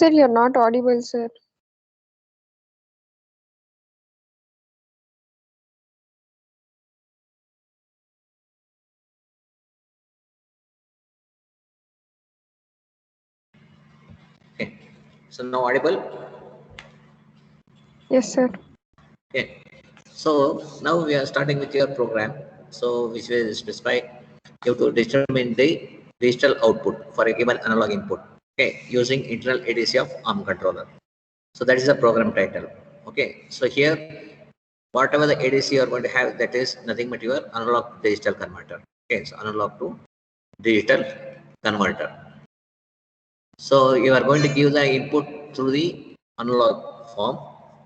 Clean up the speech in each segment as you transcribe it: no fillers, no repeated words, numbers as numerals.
Sir, you're not audible, sir. Okay. So now audible? Yes, sir. Okay. So now we are starting with your program. So which will specify you to determine the digital output for a given analog input. Okay, using internal ADC of ARM controller. So that is the program title. Okay. So here, whatever the ADC you are going to have, that is nothing but your analog to digital converter. Okay. So analog to digital converter. So you are going to give the input through the analog form,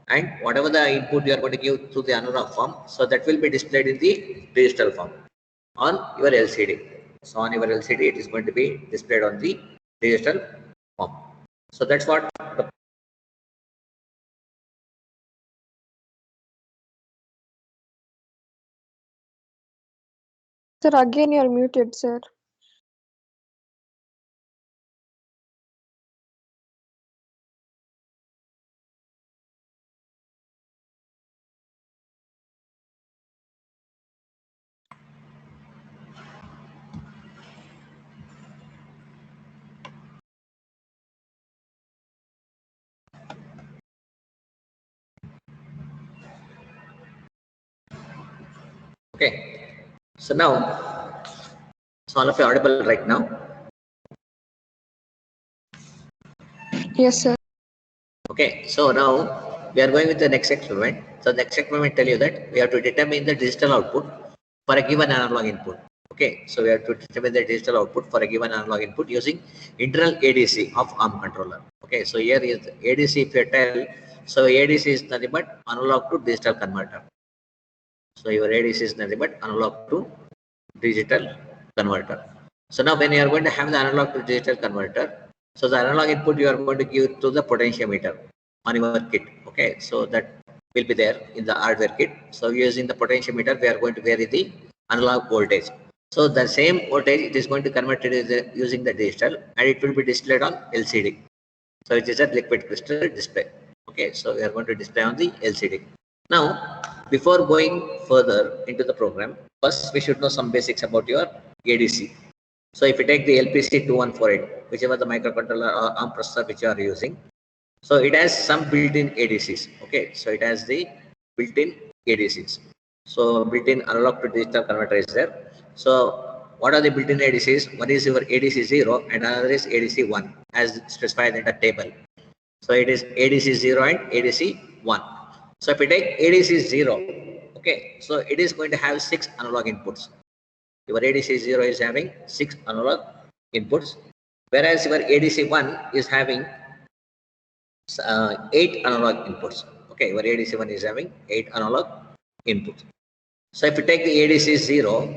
and whatever the input you are going to give through the analog form, so that will be displayed in the digital form on your LCD. So on your LCD, it is going to be displayed on the digital form. So that's what the Sir, again you're muted, sir. okay. So now, so all of you are audible right now. Yes, sir. Okay. So now we are going with the next experiment. So the next experiment tell you that we have to determine the digital output for a given analog input. Okay, so we have to determine the digital output for a given analog input using internal ADC of ARM controller. Okay, so here is ADC. If you tell, so ADC is nothing but analog to digital converter. So your ADC is nothing but analog to digital converter. So now when you are going to have the analog to digital converter, so the analog input you are going to give to the potentiometer on your kit. Okay, so that will be there in the hardware kit. So using the potentiometer, we are going to vary the analog voltage. So the same voltage it is going to convert it using the digital, and it will be displayed on LCD. So it is a liquid crystal display. Okay, so we are going to display on the LCD. Now, before going further into the program, first we should know some basics about your ADC. So if you take the LPC2148, whichever the microcontroller or ARM processor which you are using, so it has some built-in ADCs. Okay, so it has the built-in ADCs. So built-in analog to digital converter is there. So what are the built-in ADCs? One is your ADC 0 and another is ADC 1 as specified in the table. So it is ADC 0 and ADC 1. So if you take ADC 0, okay, so it is going to have 6 analog inputs. Your ADC 0 is having 6 analog inputs, whereas your ADC 1 is having 8 analog inputs. Okay, your ADC 1 is having 8 analog inputs. So if you take the ADC 0,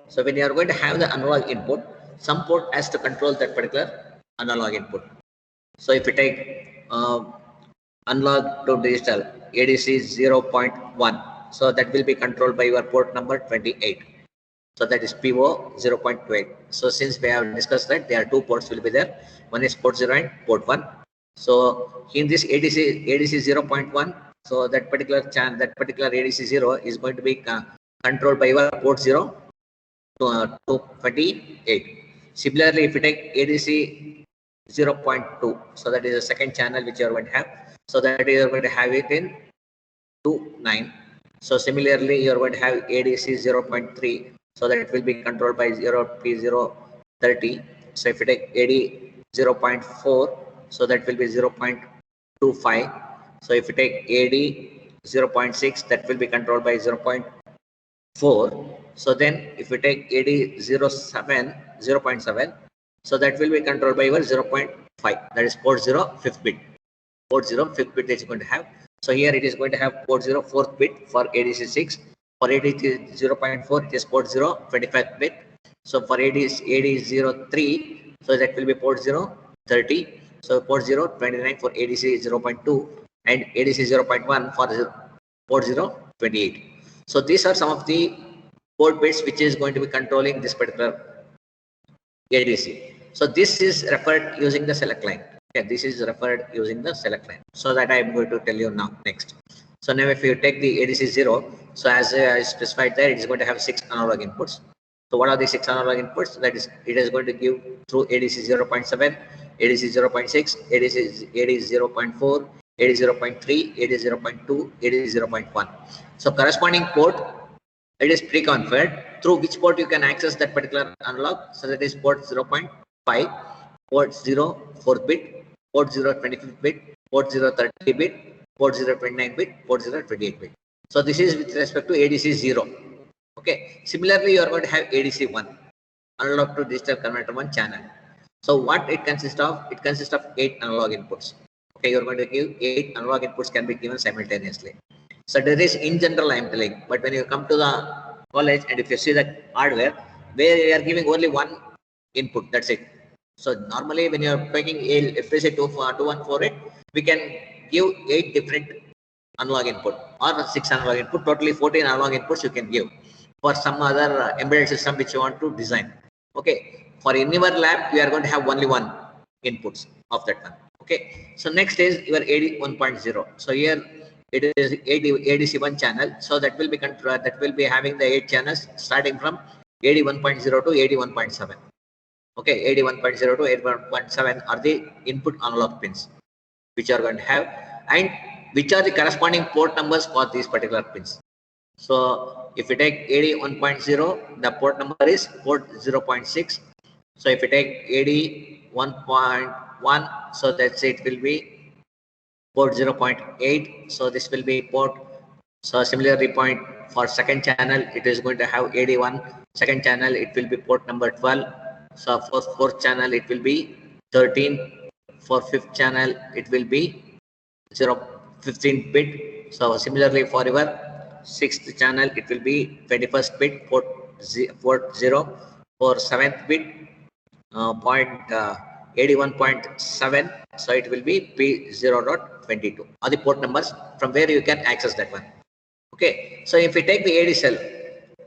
so when you are going to have the analog input, some port has to control that particular analog input. So if you take analog to digital ADC 0.1, so that will be controlled by your port number 28. So that is PO 0.28. So since we have discussed that there are two ports will be there. One is port 0 and port 1. So in this ADC 0.1, so that particular ADC 0 is going to be controlled by your port 0 to 28. Similarly, if you take ADC 0.2, so that is the second channel which you are going to have. So that you are going to have it in 2.9. So similarly, you are going to have ADC 0.3. So that will be controlled by 0P030. So if you take AD 0.4, so that will be 0.25. So if you take AD 0.6, that will be controlled by 0.4. So then if you take AD 0.7, so that will be controlled by your 0.5. That is port 0 fifth bit. Port 0 fifth bit is going to have. So here it is going to have port 0 fourth bit for ADC 6. For ADC 0.4, it is port 0 25th bit. So for AD 03, so that will be port 0 30. So port 0 29 for ADC 0.2 and ADC 0.1 for port 0 28. So these are some of the port bits which is going to be controlling this particular ADC. So this is referred using the select line. Okay, this is referred using the select line. So that I am going to tell you now next. So now if you take the ADC 0, so as I specified there, it is going to have 6 analog inputs. So what are the 6 analog inputs? That is, it is going to give through ADC 0.7, ADC 0.6, ADC 0.4, ADC 0.3, ADC 0.2, ADC 0.1. So corresponding port, it is pre-configured through which port you can access that particular analog. So that is port 0.5, port 0 4th bit, port 0 25th bit, port 0 30 bit, port 0 29 bit, port 0 28 bit. So this is with respect to ADC 0. Okay. Similarly, you are going to have ADC 1, analog to digital converter 1 channel. So what it consists of? It consists of 8 analog inputs. Okay, you are going to give 8 analog inputs can be given simultaneously. So there is in general I am telling, but when you come to the college and if you see the hardware, where you are giving only 1 input, that's it. So normally when you are taking FPGA 2148, we can give 8 different analog input or 6 analog input, totally 14 analog inputs you can give for some other embedded system which you want to design. Okay, for in your lab, we are going to have only 1 inputs of that one. Okay, so next is your AD 1.0. So here it is ADC 1 channel. So that will be having the 8 channels starting from AD 1.0 to AD 1.7. Okay, AD 1.0 to AD 1.7 are the input analog pins which are going to have, and which are the corresponding port numbers for these particular pins. So if you take AD 1.0, the port number is port 0.6. So if you take AD 1.1, so that's it will be port 0.8. So this will be port. So similarly, point for second channel, it is going to have AD1. Second channel, it will be port number 12. So for fourth channel, it will be 13. For fifth channel, it will be 15 bit. So similarly, for your sixth channel, it will be 21st bit, port 0. For seventh bit, point 81.7, so it will be P0.22 are the port numbers from where you can access that one. Okay, so if we take the AD cell,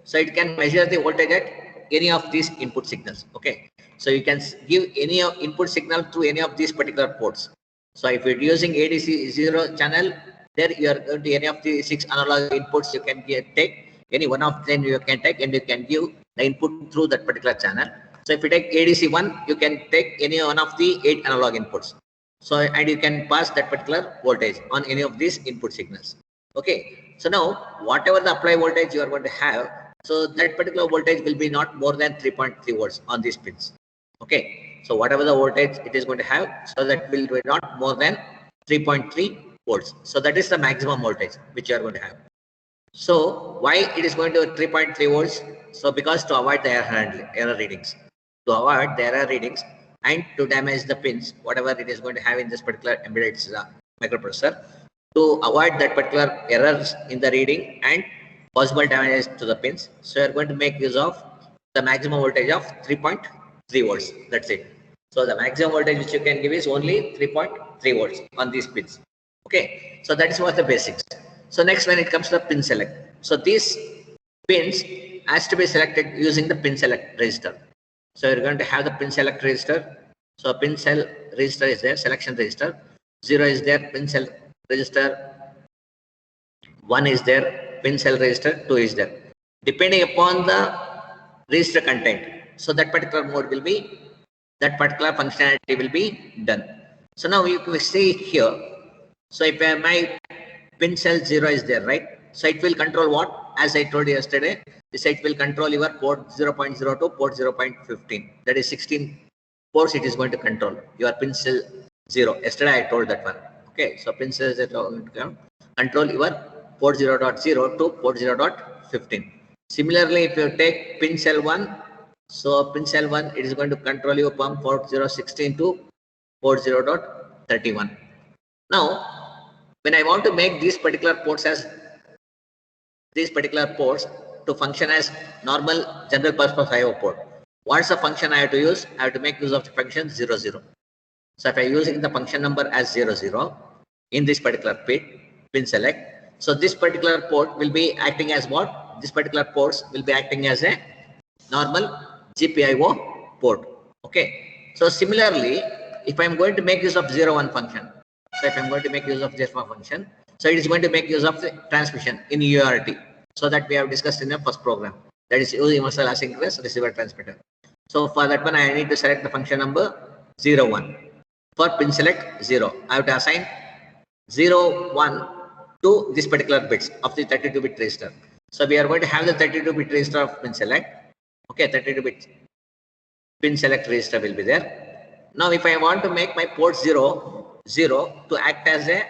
so it can measure the voltage at any of these input signals. Okay, so you can give any input signal to any of these particular ports. So if you're using ADC 0 channel, there you are going to any of the 6 analog inputs you can take, any one of them you can take, and you can give the input through that particular channel. So if you take ADC 1, you can take any one of the 8 analog inputs. So, and you can pass that particular voltage on any of these input signals. Okay, so now whatever the apply voltage you are going to have, so that particular voltage will be not more than 3.3 volts on these pins. Okay, so whatever the voltage it is going to have, so that will be not more than 3.3 volts. So that is the maximum voltage which you are going to have. So why it is going to 3.3 volts? So because to avoid the error readings. To avoid the error readings and to damage the pins, whatever it is going to have in this particular embedded microprocessor, to avoid that particular errors in the reading and possible damage to the pins. So you are going to make use of the maximum voltage of 3.3 volts. That's it. So the maximum voltage which you can give is only 3.3 volts on these pins. Okay, so that is what the basics. So next, when it comes to the pin select, so these pins has to be selected using the pin select register. So you're going to have the pin select register. So pin cell register is there, selection register. 0 is there, pin cell register. 1 is there, pin cell register. 2 is there. Depending upon the register content, so that particular mode will be, that particular functionality will be done. So now you can see here. So if my pin cell 0 is there, right? So it will control what? As I told you yesterday, this it will control your port 0.0 to port 0.15. That is 16 ports it is going to control. Your pin cell 0. Yesterday I told that one. Okay, so pin cell 0 control your port 0.0 to port 0.15. Similarly, if you take pin cell 1, so pin cell 1 it is going to control you from port 0.16 to port 0.31. Now, when I want to make these particular ports to function as normal general purpose IO port, what's the function I have to use? I have to make use of the function 00. So if I using the function number as 00 in this particular pin select, so this particular port will be acting as what? This particular ports will be acting as a normal GPIO port. Okay. So similarly, if I'm going to make use of 0, 1 function, so if I'm going to make use of this one function, so it is going to make use of the transmission in UART. So that we have discussed in the first program. That is universal asynchronous receiver transmitter. So for that one, I need to select the function number 0, 1. For pin select 0, I have to assign 0, 1 to this particular bits of the 32-bit register. So we are going to have the 32-bit register of pin select. Okay, 32-bit pin select register will be there. Now, if I want to make my port 0, 0 to act as a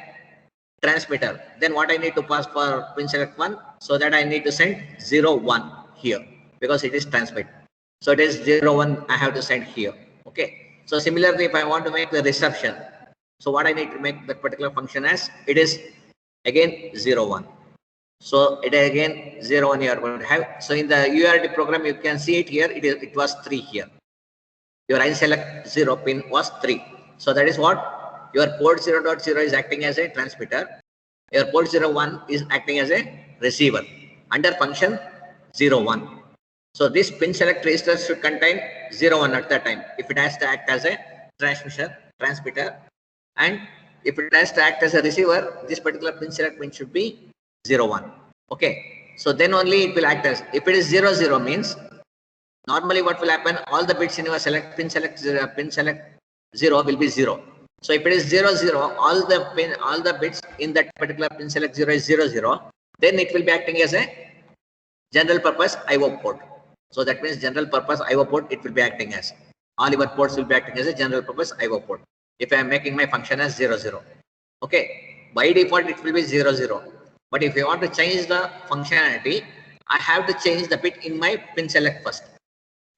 transmitter, then what I need to pass for pin select 1? So that I need to send 0, 1 here because it is transmit. So it is 0, 1 I have to send here. Okay. So similarly, if I want to make the reception, so what I need to make that particular function as, it is again 0, 1. So it is again 0, 1 you are going to have. So in the UART program, you can see it here. It was 3 here. Your ISelect 0 pin was 3. So that is what your port 0.0 is acting as a transmitter. Your port 01 is acting as a receiver under function 01. So this pin select register should contain 01 at that time if it has to act as a transmitter, and if it has to act as a receiver, this particular pin select pin should be 01. Okay, so then only it will act as, if it is 00 means normally what will happen, all the bits in your pin select 0 will be 0. So if it is 00, all the bits in that particular pin select 0 is 00, then it will be acting as a general purpose IO port. So that means general purpose IO port it will be acting as. All your ports will be acting as a general purpose IO port. If I am making my function as 00. Okay. By default it will be 00. But if you want to change the functionality, I have to change the bit in my pin select first.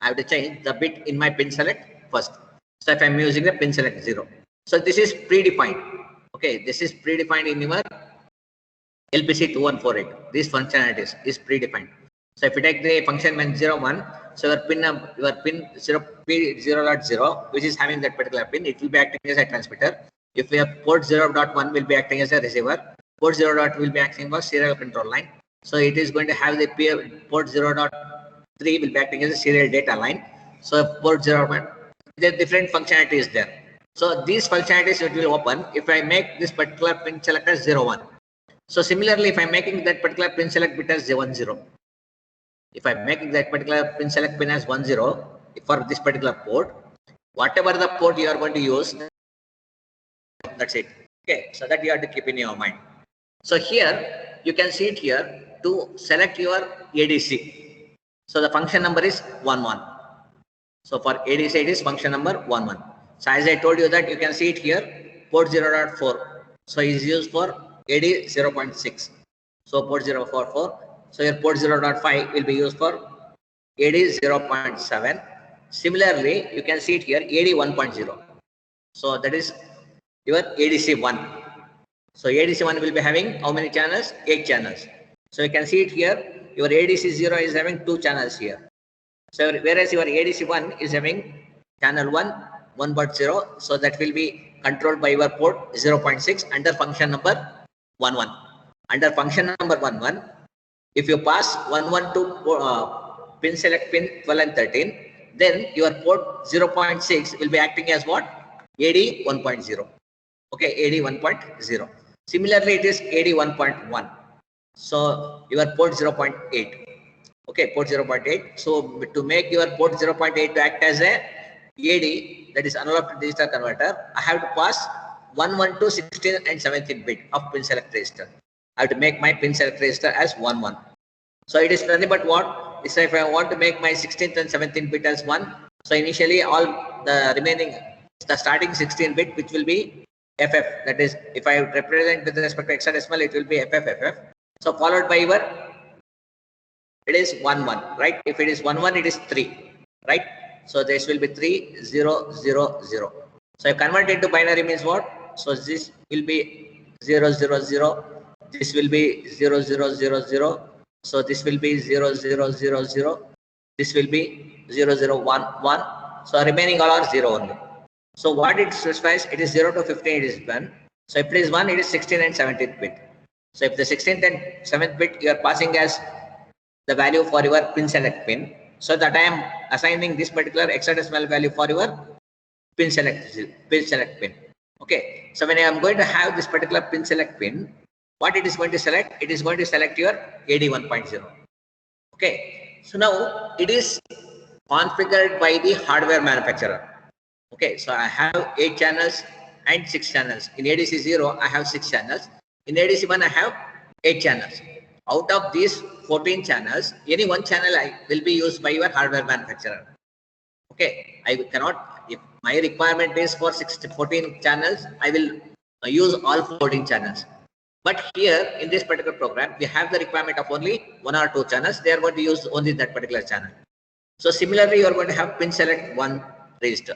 I have to change the bit in my pin select first. So if I am using the pin select 0. So this is predefined. Okay. This is predefined in your LPC 2148. These functionalities is predefined. So if you take the function when 01, so your pin 0.0, which is having that particular pin, it will be acting as a transmitter. If we have port 0.1 will be acting as a receiver, port 0.2 will be acting as serial control line. So it is going to have the port 0.3 will be acting as a serial data line. So port 0.1, there are different functionalities there. So these functionalities it will open if I make this particular pin select as 01. So similarly, if I'm making that particular pin select bit as 10, if I'm making that particular pin select pin as 10 for this particular port, whatever the port you are going to use, that's it. Okay, so that you have to keep in your mind. So here you can see it here to select your ADC. So the function number is 11. So for ADC it is function number 11. So as I told you that you can see it here, port 0.4. So it is used for AD 0.6. So port 044. So your port 0.5 will be used for AD 0.7. Similarly, you can see it here AD 1.0. So that is your ADC 1. So ADC 1 will be having how many channels? 8 channels. So you can see it here. Your ADC 0 is having 2 channels here. So whereas your ADC 1 is having channel 1, 1.0. So that will be controlled by your port 0.6 under function number 11. Under function number 11, if you pass 11 to pin select pin 12 and 13, then your port 0.6 will be acting as what? AD 1.0. Okay, AD 1.0. Similarly, it is AD 1.1. So your port 0.8. Okay, port 0.8. So to make your port 0.8 to act as a AD, that is analog to digital converter, I have to pass 11 to 16 and 17 bit of pin select register. I have to make my pin select register as 11. So it is nothing but what? So if I want to make my 16th and 17th bit as 1, so initially all the remaining, the starting 16 bit which will be FF. That is, if I represent with respect to hexadecimal, it will be FFFF. So followed by your, it is 1 1, right? If it is 1 1, it is 3, right? So this will be 3 0 0 0. So I convert it to binary means what? So this will be 0 0 0. This will be 0 0 0 0. So this will be 0 0 0 0. This will be 0 0 1 1. So remaining all are 0 only. So what it specifies, it is 0 to 15, it is 1. So if it is 1, it is 16 and 17th bit. So if the 16th and 7th bit you are passing as the value for your pin select pin, so that I am assigning this particular hexadecimal value for your pin select pin. Okay, so when I am going to have this particular pin select pin, what it is going to select? It is going to select your AD 1.0. Okay, so now it is configured by the hardware manufacturer. Okay, so I have 8 channels and 6 channels. In ADC 0, I have 6 channels. In ADC 1, I have 8 channels. Out of these 14 channels, any one channel will be used by your hardware manufacturer. Okay, I cannot, if my requirement is for 14 channels, I will use all 14 channels. But here in this particular program, we have the requirement of only 1 or 2 channels. They are going to use only that particular channel. So similarly, you are going to have pin select 1 register.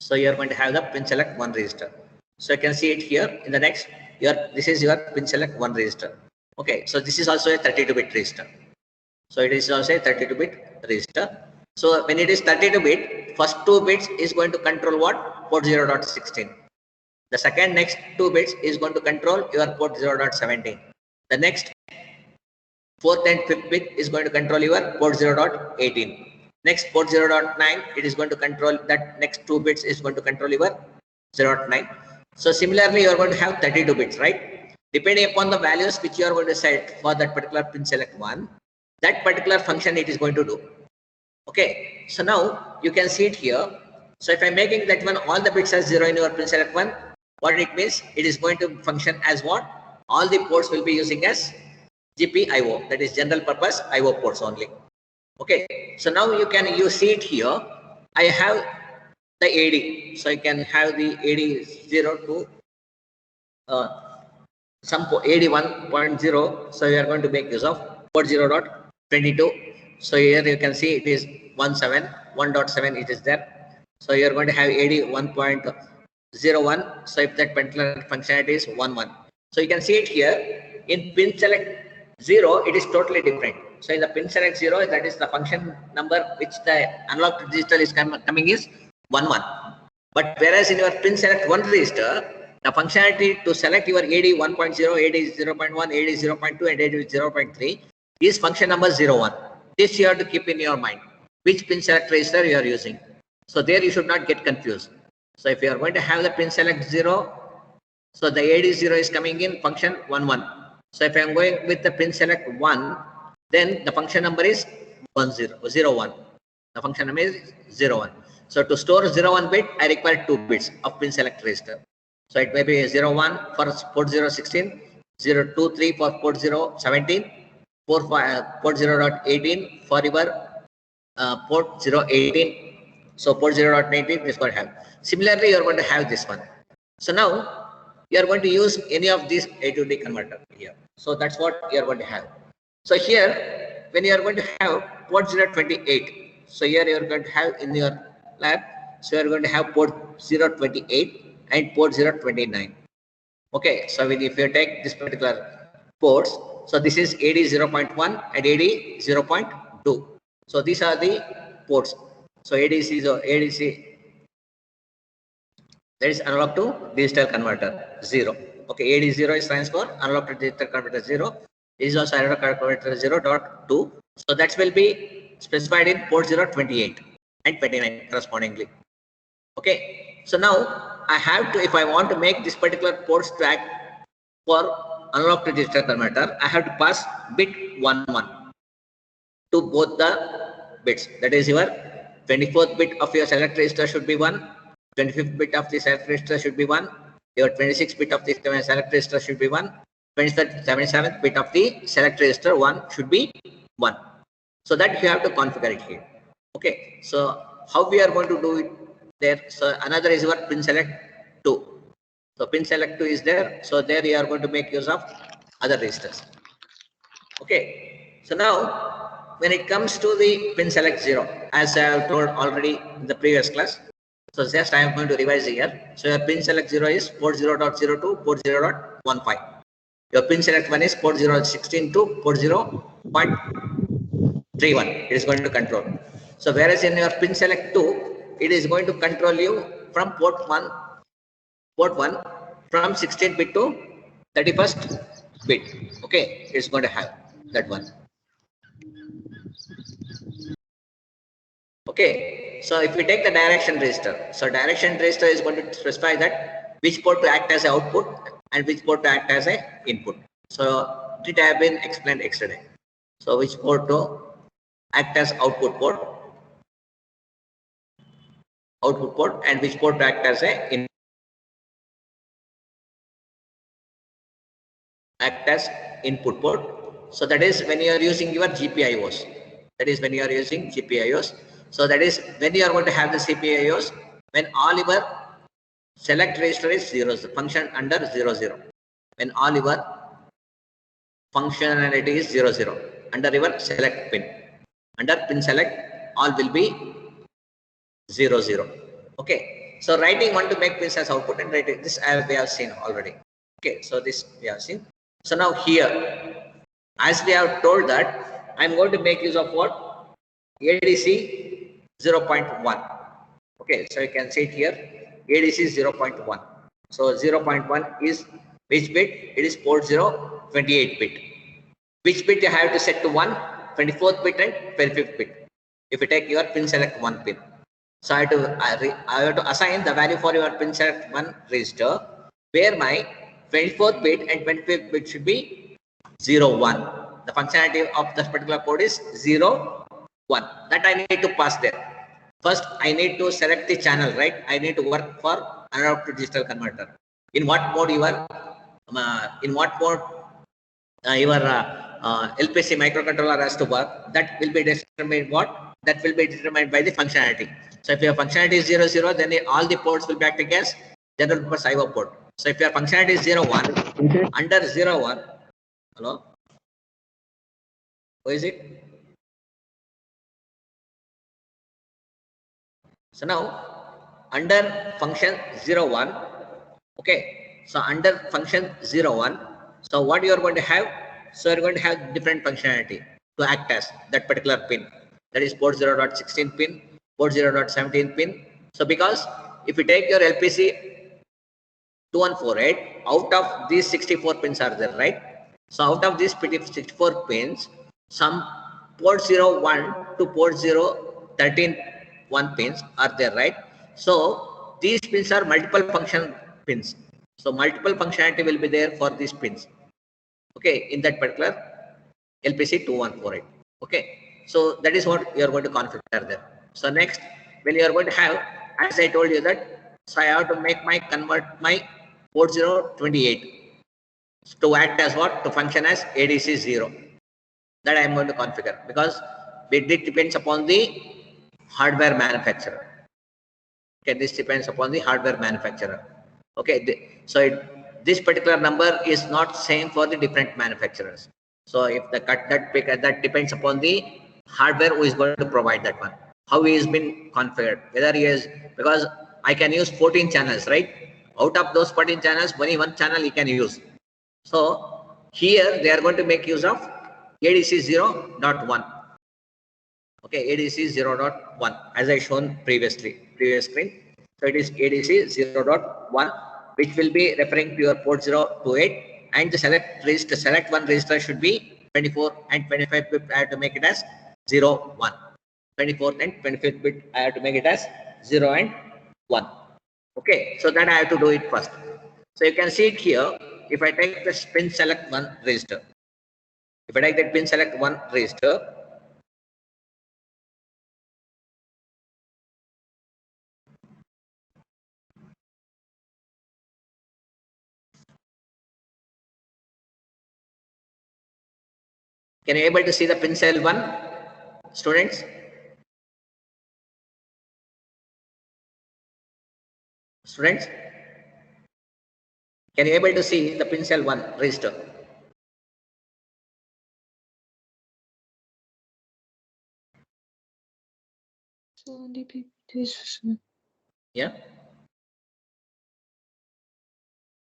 So you are going to have the pin select 1 register. So you can see it here in the next. This is your pin select 1 register. Okay, so this is also a 32-bit register. So it is also a 32-bit register. So when it is 32-bit, first 2 bits is going to control what? Port 0.16. The second next 2 bits is going to control your port 0.17. The next 4th and 5th bit is going to control your port 0.18. Next port 0.9, it is going to control that next 2 bits is going to control your 0.9. So similarly, you are going to have 32 bits, right? Depending upon the values which you are going to set for that particular pin select 1, that particular function it is going to do. Okay, so now you can see it here. So if I'm making that one, all the bits are 0 in your pin select 1, what it means, it is going to function as what? All the ports will be using as GPIO, that is general purpose IO ports only. Okay, so now you see it here. I have the AD, so I can have the AD 0 to some AD 1.0. So we are going to make use of port 0.22. So here you can see it is 1.7 it is there. So you are going to have AD 1.01. So if that particular functionality is 1.1. So you can see it here in pin select 0, it is totally different. So in the pin select 0, that is the function number which the analog to digital is coming is 1.1. But whereas in your pin select 1 register, the functionality to select your AD 1.0, AD 0.1, AD 0.2 and AD 0.3 is function number 01. This you have to keep in your mind, which pin select register you are using. So there you should not get confused. So if you are going to have the pin select 0, so the AD 0 is coming in function 11. So if I am going with the pin select 1, then the function number is 01. The function number is 01. So to store 01 bit, I require 2 bits of pin select register. So it may be 01 for port 0.16, 023 for port 0.17, port 0.18 for your port 0.18. So port 0.18 is going to have. Similarly, you are going to have this one. So now you are going to use any of these A to D converter here. So that's what you are going to have. So here, when you are going to have port 0.28, so here you are going to have in your lab, so you are going to have port 0.28 and port 0.29. Okay, so if you take this particular ports, so this is AD 0.1 and AD 0.2. So these are the ports. So ADC is ADC, that is analog to digital converter 0. Okay, AD 0 stands for analog to digital converter 0. This is also analog converter 0.2. So that will be specified in port 0.28 and 29 correspondingly. Okay, so now I have to, if I want to make this particular port stack for analog to digital converter, I have to pass bit 11 to both the bits. That is your 24th bit of your select register should be 1, 25th bit of the select register should be 1, your 26th bit of the select register should be 1, 77th bit of the select register 1 should be 1. So that you have to configure it here. Okay, so how we are going to do it there? So another is your pin select 2. So pin select 2 is there. So there you are going to make use of other registers. Okay, so now when it comes to the pin select 0, as I have told already in the previous class, so just I am going to revise here. So your pin select 0 is port 0.02, port 0.15. Your pin select 1 is port 0.16 to port 0.31. It is going to control. So whereas in your pin select 2, it is going to control you from port 1 from 16 bit to 31st bit. Okay, it's going to have that one. Okay, So if we take the direction register, so direction register is going to specify that which port to act as a output and which port to act as a input. So it have been explained yesterday. So which port to act as output port and which port to act as a input port. So that is when you are using your GPIOs. That is when you are using GPIOs. So that is when you are going to have the CPIOs when all your select register is zeros, the function under 00. When all your functionality is 00 under your select pin. Under pin select, all will be 00. Okay. So writing one to make pins as output and writing this we have seen already. Okay. So this we have seen. So now here, as we have told that I'm going to make use of what? ADC 0.1. Okay, so you can see it here, ADC 0.1. So 0.1 is which bit? It is port 0, 28 bit. Which bit you have to set to 1? 24th bit and 25th bit. If you take your pin select 1 pin. So I have to assign the value for your pin select 1 register where my 24th bit and 25th bit should be 0, 1. The functionality of this particular code is 0, 1. That I need to pass there. First, I need to select the channel, right? I need to work for analog to digital converter. In what mode you are? Your LPC microcontroller has to work. That will be determined what? That will be determined by the functionality. So if your functionality is 0, 0, then all the ports will be acting as general purpose IO port. So if your functionality is 0, 1, under 0, 1, hello? Who is it? So now under function 01, okay, so under function 01, so what you are going to have? So you are going to have different functionality to act as that particular pin. That is port 0.16 pin, port 0.17 pin. So because if you take your LPC 2148, out of these 64 pins are there, right? So out of these 64 pins, some port 01 to port 013 1 pins are there, right? So these pins are multiple function pins. So multiple functionality will be there for these pins. Okay, in that particular LPC 2148. Okay, so that is what you are going to configure there. So next, when you are going to have, as I told you that, so I have to make my convert my port 028 to act as what? To function as ADC 0. That I am going to configure because it depends upon the hardware manufacturer. Okay, this depends upon the hardware manufacturer. Okay, this particular number is not same for the different manufacturers. So if the that depends upon the hardware who is going to provide that one. How he has been configured, whether he is, because I can use 14 channels, right? Out of those 14 channels, only one channel he can use. So here they are going to make use of ADC 0.1. Okay, ADC 0.1 as I shown previous screen. So it is ADC 0.1, which will be referring to your port 028, and the select one register should be 24 and 25 bit. I have to make it as 0, 1. 24th and 25th bit I have to make it as 0 and 1. Okay, so that I have to do it first. So you can see it here. If I take the pin select 1 register, if I take that pin select 1 register, can you able to see the pin cell 1, students? Students, can you able to see the pin cell 1 register? Yeah.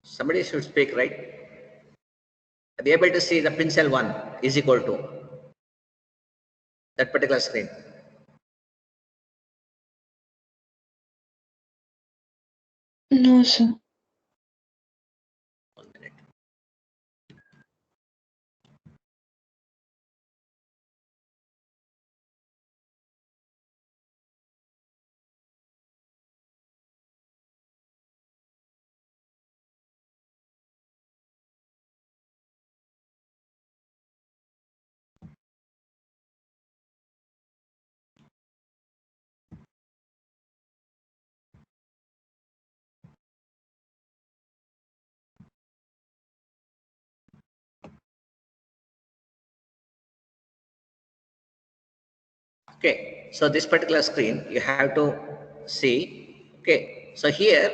Somebody should speak, right? Be able to see the pin cell 1 is equal to that particular screen. No, sir. Okay, so this particular screen you have to see. Okay, so here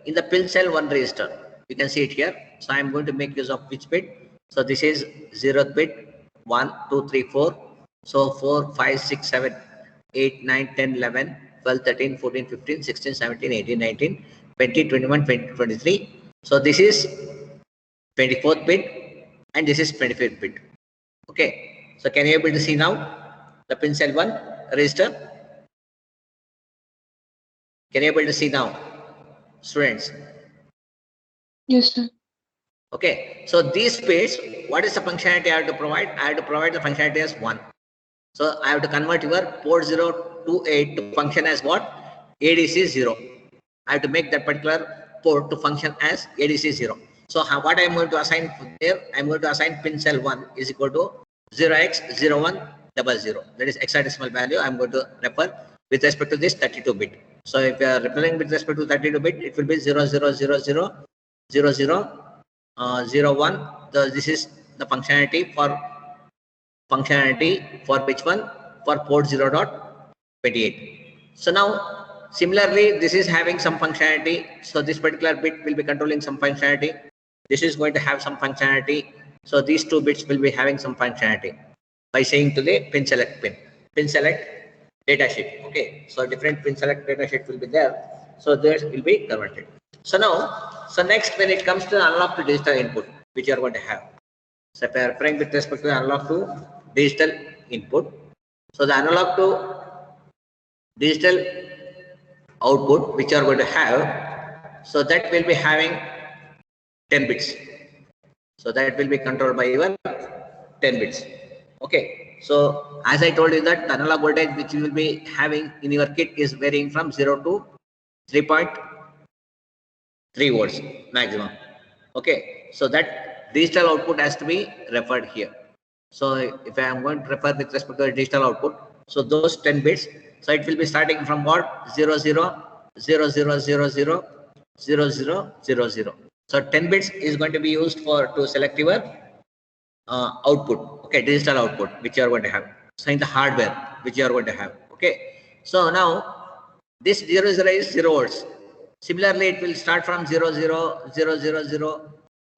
in the pin cell 1 register, you can see it here. So I am going to make use of which bit? So this is 0th bit, 1, 2, 3, 4. So 4, 5, 6, 7, 8, 9, 10, 11, 12, 13, 14, 15, 16, 17, 18, 19, 20, 21, 20, 23. So this is 24th bit and this is 25th bit. Okay, so can you able to see now the pin cell 1 register? Can you able to see now, students? Yes, sir. Okay, so these bits, what is the functionality I have to provide? I have to provide the functionality as 1. So I have to convert your port 0 to 8 to function as what? ADC 0. I have to make that particular port to function as ADC 0. So what I am going to assign there? I am going to assign pin cell 1 is equal to 0x0100. That is hexadecimal value I am going to refer with respect to this 32 bit. So if you are referring with respect to 32 bit, it will be 00000001. This is the functionality for which one? For port 0.28. So now similarly this is having some functionality. So this particular bit will be controlling some functionality. This is going to have some functionality. So these two bits will be having some functionality by saying to the pin select data sheet. Okay, so different pin select data sheet will be there. So this will be converted. So now, so next when it comes to analog to digital input, which you are going to have. So if I am referring with respect to analog to digital input, so the analog to digital output which you are going to have, so that will be having 10 bits. So that will be controlled by your 10 bits. Okay, so as I told you that the analog voltage which you will be having in your kit is varying from 0 to 3.3 volts maximum. Okay, so that digital output has to be referred here. So if I am going to refer with respect to the digital output, so those 10 bits, so it will be starting from what? 0000000000. So 10 bits is going to be used to select your output. Okay, digital output which you are going to have. So in the hardware which you are going to have. Okay, so now this 00 is 0 volts. Similarly, it will start from 00000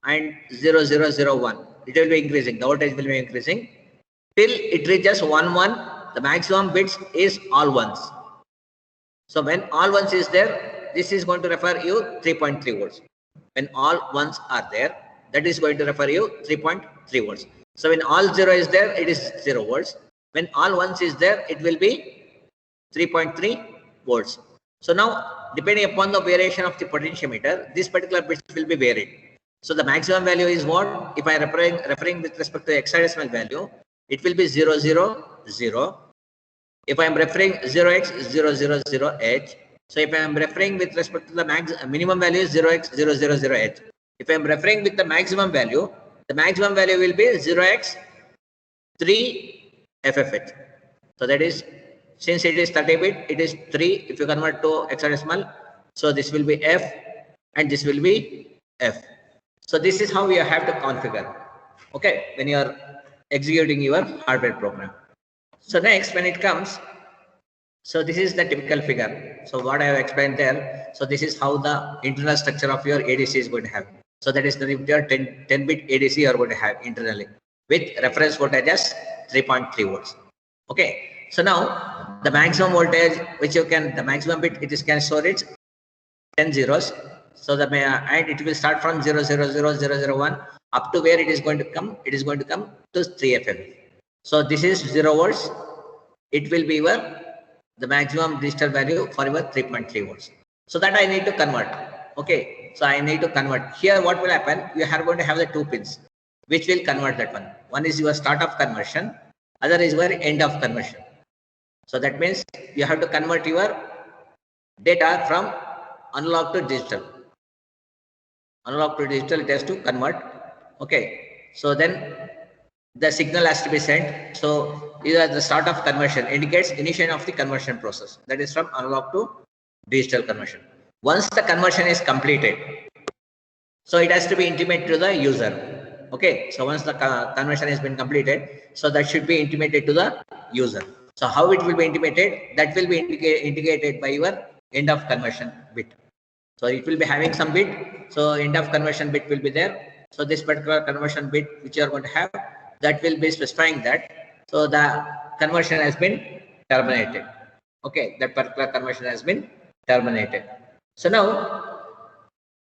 and 0001. It will be increasing. The voltage will be increasing till it reaches 11. The maximum bits is all ones. So when all ones is there, this is going to refer you 3.3 volts. When all ones are there, that is going to refer you 3.3 volts. So when all 0 is there, it is 0 volts. When all ones is there, it will be 3.3 volts. So now, depending upon the variation of the potentiometer, this particular bits will be varied. So the maximum value is what? If I am referring with respect to hexadecimal value, it will be 000. If I am referring 0x000h, so if I am referring with respect to the minimum value is 0x000h. If I am referring with the maximum value will be 0x3ffh. So that is, since it is 30 bit, it is 3. If you convert to hexadecimal, so this will be f and this will be f. So this is how you have to configure, okay, when you are executing your hardware program. So next, when it comes, so this is the typical figure. So what I have explained there. So this is how the internal structure of your ADC is going to have. So that is the 10-bit ADC you are going to have internally with reference voltage as 3.3 volts. Okay. So now the maximum voltage which you can, the maximum bit it is can store it 10 zeros. So the and it will start from 000001 up to where it is going to come. It is going to come to 3FF. So this is 0 volts. It will be your the maximum digital value for your 3.3 volts. So that I need to convert. Okay. So I need to convert. Here what will happen? You are going to have the 2 pins which will convert that one. One is your start of conversion. Other is your end of conversion. So that means you have to convert your data from analog to digital. Analog to digital it has to convert. Okay. So then the signal has to be sent. So either the start of conversion indicates initiation of the conversion process. That is from analog to digital conversion. Once the conversion is completed, so it has to be intimated to the user. Okay. So once the conversion has been completed, so that should be intimated to the user. So how it will be intimated? That will be indicated by your end of conversion bit. So it will be having some bit. So end of conversion bit will be there. So this particular conversion bit which you are going to have, that will be specifying that. So the conversion has been terminated. Okay, that particular conversion has been terminated. So now,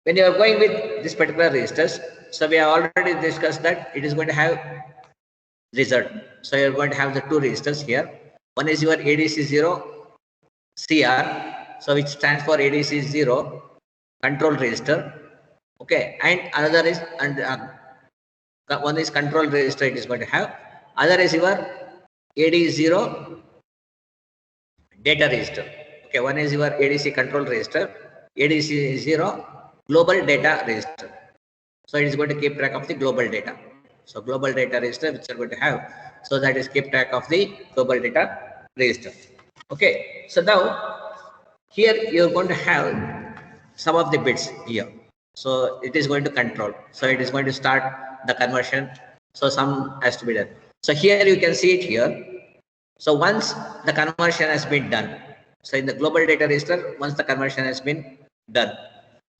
when you are going with this particular registers, so we have already discussed that it is going to have result. So you are going to have the two registers here. One is your ADC0 CR, so which stands for ADC0 control register. Okay, and another is one is control register it is going to have. Other is your AD0 data register. Okay, one is your ADC control register, ADC0 global data register. So it is going to keep track of the global data. So global data register which you are going to have. So that is keep track of the global data register. Okay, so now here you are going to have some of the bits here. So it is going to control. So it is going to start the conversion. So some has to be done. So here you can see it here. So once the conversion has been done, so in the global data register, once the conversion has been done.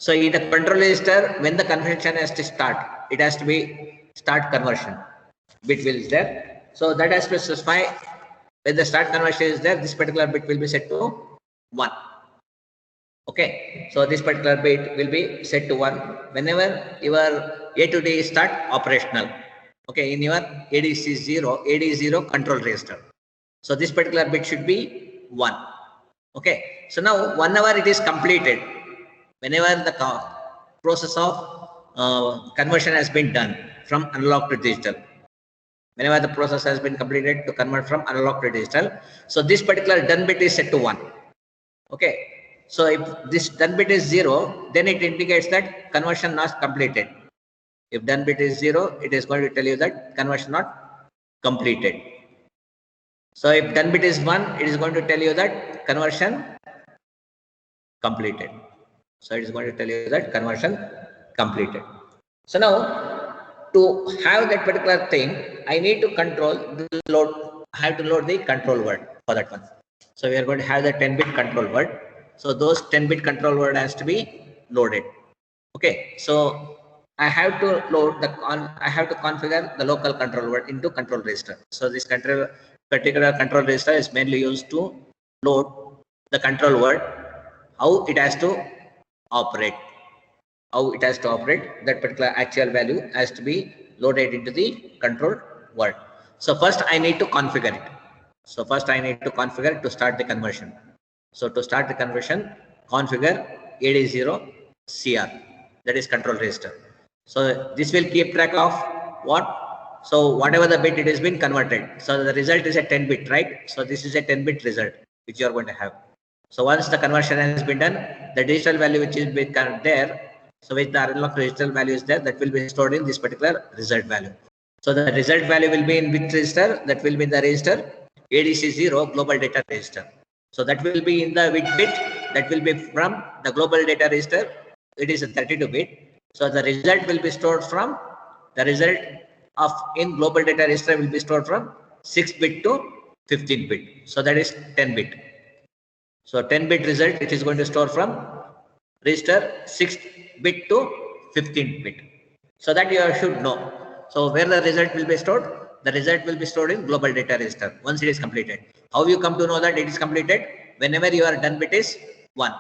So in the control register, when the conversion has to start, it has to be start conversion bit will is there. So that has to specify when the start conversion is there, this particular bit will be set to 1. Okay, so this particular bit will be set to 1 whenever your A to D start operational. Okay, in your ADC0, AD0 control register. So this particular bit should be 1. Okay, so now whenever it is completed, whenever the process of conversion has been done from analog to digital, whenever the process has been completed to convert from analog to digital, so this particular done bit is set to 1. Okay, so if this done bit is 0, then it indicates that conversion not completed. If done bit is 0, it is going to tell you that conversion not completed. So if done bit is 1, it is going to tell you that conversion completed. So it is going to tell you that conversion completed. So now to have that particular thing, I need to control the load. I have to load the control word for that one. So we are going to have the 10-bit control word. So those 10-bit control word has to be loaded. Okay. So I have to load the I have to configure the local control word into control register. So this particular control register is mainly used to load the control word, how it has to operate. How it has to operate, that particular actual value has to be loaded into the control word. So first I need to configure it. So first I need to configure it to start the conversion. So to start the conversion, configure AD0 CR, that is control register. So this will keep track of what? So whatever the bit it has been converted. So the result is a 10-bit, right? So this is a 10-bit result which you are going to have. So once the conversion has been done, the digital value which is there, so with the analog digital value is there, that will be stored in this particular result value. So the result value will be in which register? That will be in the register ADC0 global data register. So that will be in the bit, that will be from the global data register. It is a 32-bit. So the result will be stored from the result of in global data register will be stored from 6-bit to 15-bit. So that is 10-bit. So 10-bit result it is going to store from register 6-bit to 15-bit. So that you should know. So where the result will be stored? The result will be stored in global data register once it is completed. How you come to know that it is completed? Whenever your done bit is 1.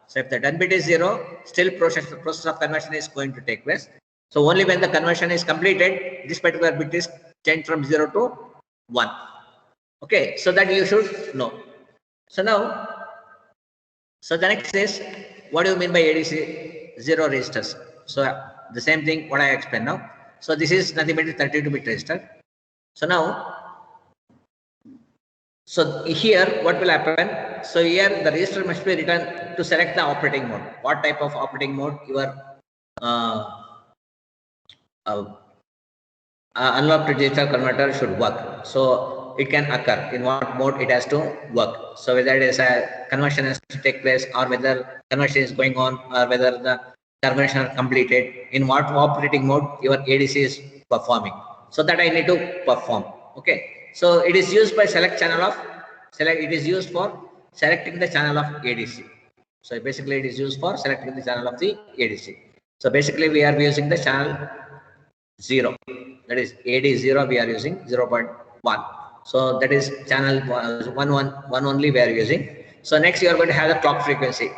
So if the done bit is 0, still the process of conversion is going to take place. So only when the conversion is completed, this particular bit is changed from 0 to 1. Okay, so that you should know. So now, so the next is, what do you mean by ADC 0 registers? So the same thing what I explained now. So this is nothing but a 32-bit register. So now, so here what will happen? So here the register must be written to select the operating mode. What type of operating mode your analog to digital converter should work. So it can occur in what mode it has to work. So whether it is a conversion has to take place, or whether conversion is going on, or whether the conversion are completed, in what operating mode your ADC is performing. So that I need to perform. Okay. So it is used by select channel of Select, it is used for selecting the channel of ADC. So basically it is used for selecting the channel of the ADC. So basically we are using the channel 0. That is AD0 we are using 0.1. So that is channel 1 only we are using. So next you are going to have the clock frequency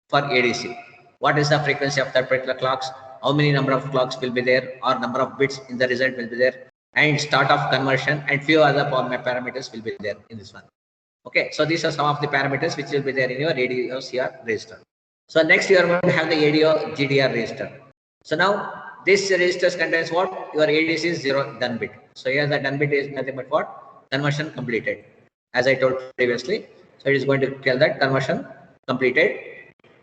for ADC. What is the frequency of that particular clocks? How many number of clocks will be there, or number of bits in the result will be there, and start of conversion, and few other parameters will be there in this one. Okay, so these are some of the parameters which will be there in your ADO CR register. So next you are going to have the ADO GDR register. So now this register contains what? Your ADC is 0 done bit. So here the done bit is nothing but what? Conversion completed. As I told previously, so it is going to tell that conversion completed.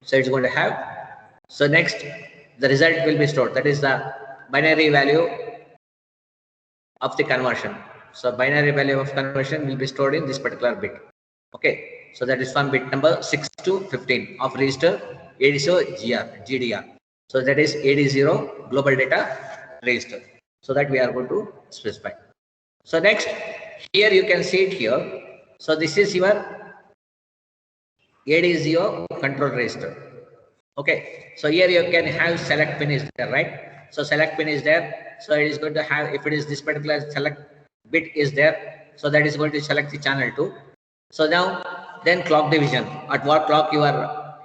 So it's going to have. So next the result will be stored. That is the binary value of the conversion. So binary value of conversion will be stored in this particular bit. Okay, so that is from bit number 6 to 15 of register ADO GDR. So that is AD0 global data register. So that we are going to specify. So next, here you can see it here. So this is your AD0 control register. Okay, so here you can have select pin is there, right? So select pin is there. So it is going to have, if it is this particular select bit is there, so that is going to select the channel 2. So now then clock division, at what clock your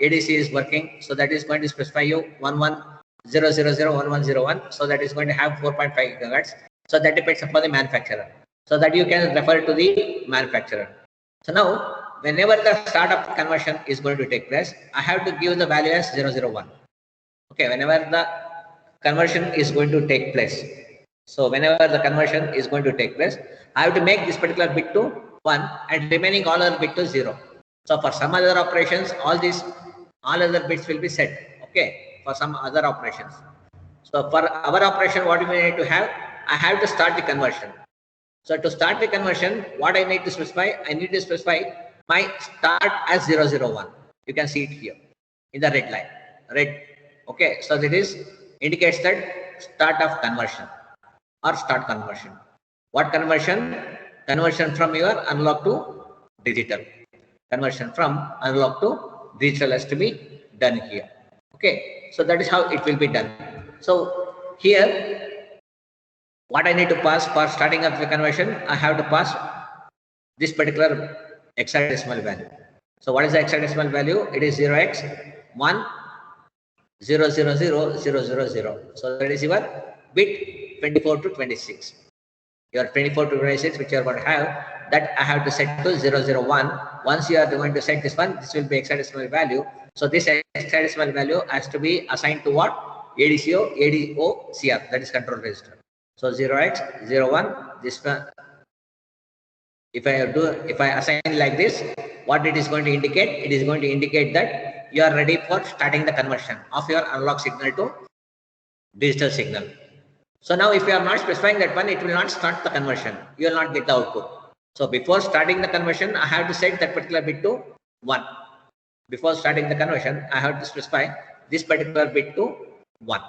ADC is working, so that is going to specify you 1100001101. So that is going to have 4.5 gigahertz. So that depends upon the manufacturer. So that you can refer to the manufacturer. So now whenever the startup conversion is going to take place, I have to give the value as 001. Okay, whenever the conversion is going to take place. So whenever the conversion is going to take place, I have to make this particular bit to 1 and remaining all other bit to 0. So for some other operations, all other bits will be set. Okay, for some other operations. So for our operation, what we need to have, I have to start the conversion. So to start the conversion, what I need to specify, I need to specify my start as 001. You can see it here in the red line, red. Okay, so that is indicates that start of conversion or start conversion. What conversion? Conversion from your analog to digital. Conversion from analog to digital has to be done here. Okay, so that is how it will be done. So here, what I need to pass for starting up the conversion, I have to pass this particular hexadecimal value. So what is the hexadecimal value? It is 0x1 0000000. So that is your bit 24 to 26. Your 24 to 26 which you are going to have, that I have to set to 001. Once you are going to set this one, this will be hexadecimal value. So this hexadecimal value has to be assigned to what? ADO CR, that is control register. So 0x 01, this one, if I assign like this, what it is going to indicate? It is going to indicate that you are ready for starting the conversion of your analog signal to digital signal. So now if you are not specifying that one, it will not start the conversion. You will not get the output. So before starting the conversion, I have to set that particular bit to 1. Before starting the conversion, I have to specify this particular bit to 1.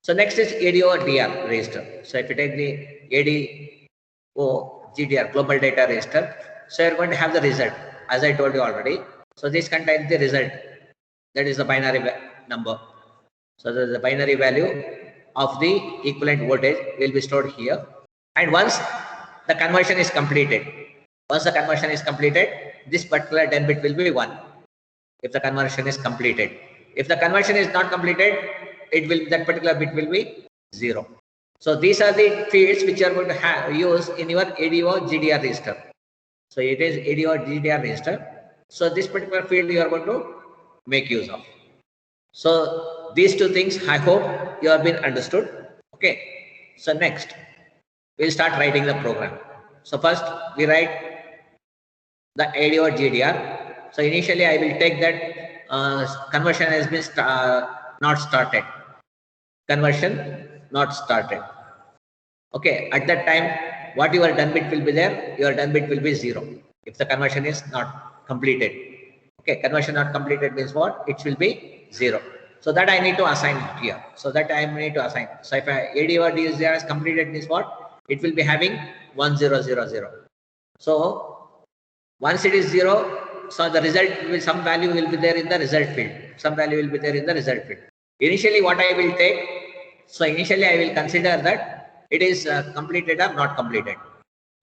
So next is ADO DR register. So if you take the ADO GDR global data register, so you're going to have the result as I told you already. So this contains the result, that is the binary number. So the binary value of the equivalent voltage will be stored here. And once the conversion is completed, this particular done bit will be 1. If the conversion is completed, if the conversion is not completed, that particular bit will be 0. So these are the fields which you are going to use in your ADO GDR register. So it is ADO GDR register. So this particular field you are going to make use of. So these two things I hope you have been understood. Okay. So next we'll start writing the program. So first we write the ADO GDR. So initially I will take that conversion has been not started. Conversion not started. Okay, at that time, what your done bit will be there? Your done bit will be 0 if the conversion is not completed. Okay, conversion not completed means what? It will be 0. So that I need to assign here. So that I need to assign. So if ADO GDR is completed means what? It will be having 1000. So Once it is 0, so the result will, some value will be there in the result field. Some value will be there in the result field. Initially, what I will take, so initially I will consider that it is completed or not completed.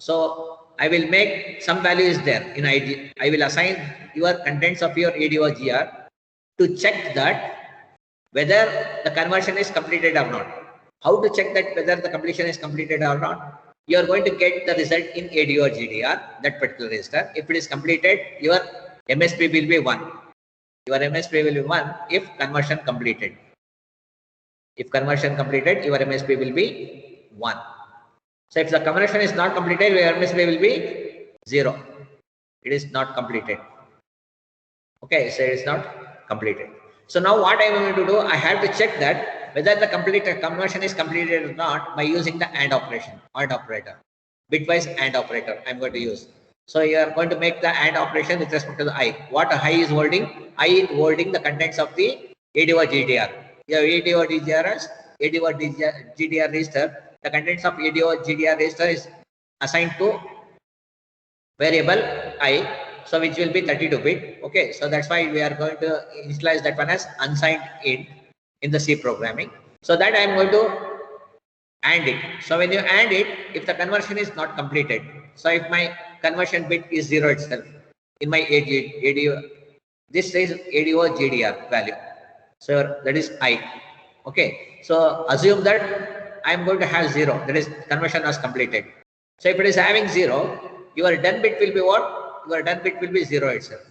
So I will make some value is there in ID. I will assign your contents of your ADO/GR to check that whether the conversion is completed or not. How to check that whether the completion is completed or not? You are going to get the result in ADO/GDR, that particular register. If it is completed, your MSP will be 1. Your MSP will be 1 if conversion completed. If conversion completed, your MSP will be 1. So if the conversion is not completed, your MSP will be 0. It is not completed. Okay, so it is not completed. So now what I am going to do, I have to check that whether the conversion is completed or not by using the AND operation, AND operator, bitwise AND operator I am going to use. So you are going to make the AND operation with respect to the I. What I is holding? I is holding the contents of the ADO/GDR. Your ADO/GDR register, the contents of ADO/GDR register is assigned to variable I, so which will be 32-bit. Okay, so that's why we are going to initialize that one as unsigned int in the C programming. So that I am going to AND it. So when you AND it, if the conversion is not completed, so if my conversion bit is 0 itself in my ADO, this is ADO/GDR value. So that is I. Okay, so assume that I am going to have 0, that is conversion was completed. So if it is having 0, your done bit will be what? Your done bit will be 0 itself.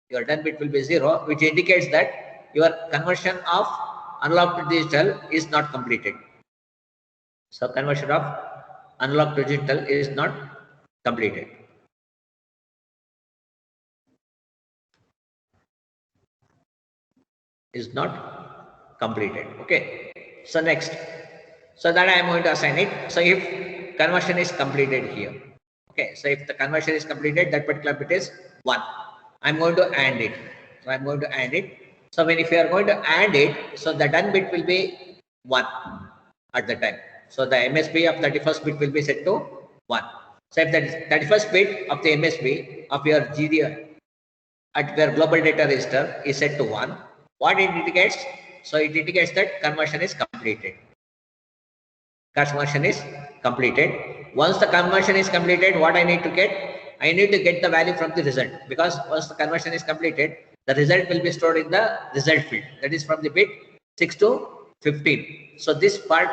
Your done bit will be 0, which indicates that your conversion of analog to digital is not completed. So conversion of analog to digital is not completed. Is not completed. Okay. So next. So that I am going to assign it. So if conversion is completed here. Okay. So if the conversion is completed, that particular bit is 1. I'm going to AND it. So I'm going to AND it. So when if you are going to AND it, so the done bit will be 1 at the time. So the MSB of 31st bit will be set to 1. So if the 31st bit of the MSB of your GDR at your global data register is set to 1, what it indicates? So it indicates that conversion is completed. Conversion is completed. Once the conversion is completed, what I need to get? I need to get the value from the result, because once the conversion is completed, the result will be stored in the result field. That is from the bit 6 to 15. So this part,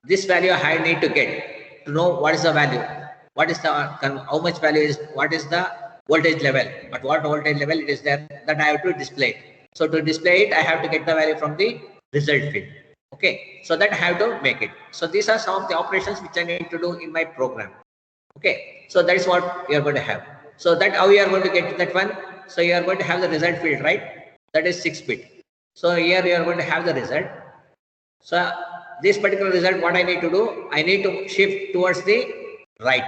this value I need to get to know what is the value, what is the how much value is, what is the voltage level, but what voltage level it is there, that I have to display it. So to display it, I have to get the value from the result field. Okay, so that I have to make it. So these are some of the operations which I need to do in my program. Okay, so that is what you are going to have. So that how you are going to get that one. So you are going to have the result field, right? That is 6-bit. So here you are going to have the result. So this particular result, what I need to do, I need to shift towards the right.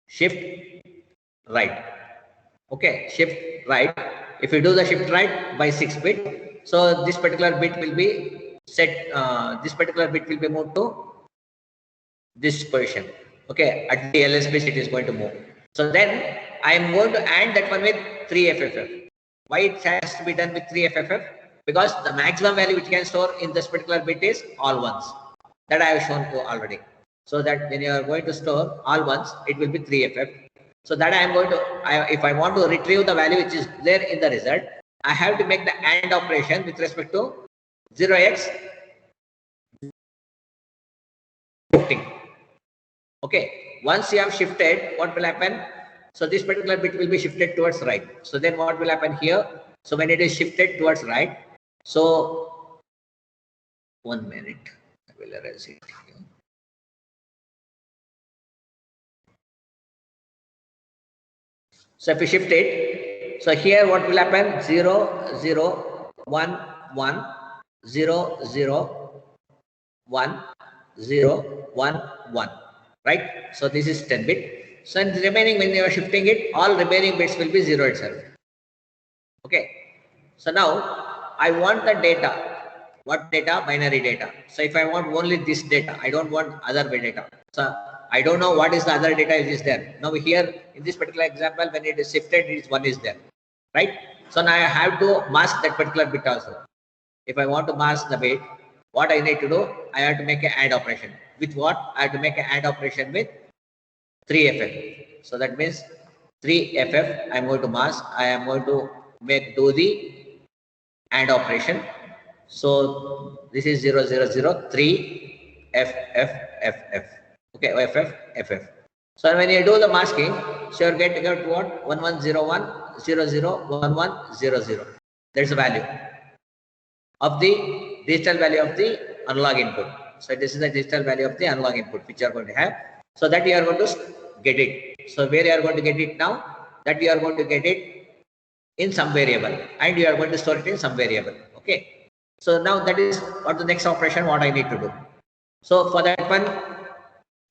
Shift right. Okay, shift right. If you do the shift right by 6-bit, so this particular bit will be set, this particular bit will be moved to this position. Okay, at the LS base it is going to move. So then I am going to AND that one with 3FFF. Why it has to be done with 3FFF? Because the maximum value which can store in this particular bit is all ones. That I have shown you already. So that when you are going to store all ones, it will be 3FF. So that I am going to, if I want to retrieve the value which is there in the result, I have to make the AND operation with respect to 0x shifting. Okay, once you have shifted, what will happen? So this particular bit will be shifted towards right. So then what will happen here? So when it is shifted towards right, so 1 minute, I will erase it here. So if you shift it, so here what will happen? 0, 0, 1, 1, 0, 0, 1, 0, 1, 1, right? So this is 10-bit. So in the remaining, when you are shifting it, all remaining bits will be 0 itself. Okay. So now I want the data. What data? Binary data. So if I want only this data, I don't want other data. So I don't know what is the other data which is there. Now here in this particular example, when it is shifted, it is 1 is there, right? So now I have to mask that particular bit also. If I want to mask the bit, what I need to do, I have to make an AND operation. With what? I have to make an AND operation with 3FF. So that means 3FF, I am going to mask, I am going to do the AND operation. So this is 0, 0, 0, 3, F, F, F, F. Okay, F, F, F, F. So when you do the masking, so you're getting out what? 1101, 00, 1100. That's the value of the digital value of the analog input. So this is the digital value of the analog input which you are going to have. So that you are going to get it. So where you are going to get it now? That you are going to get it in some variable, and you are going to store it in some variable. Okay. So now that is what the next operation what I need to do. So for that one,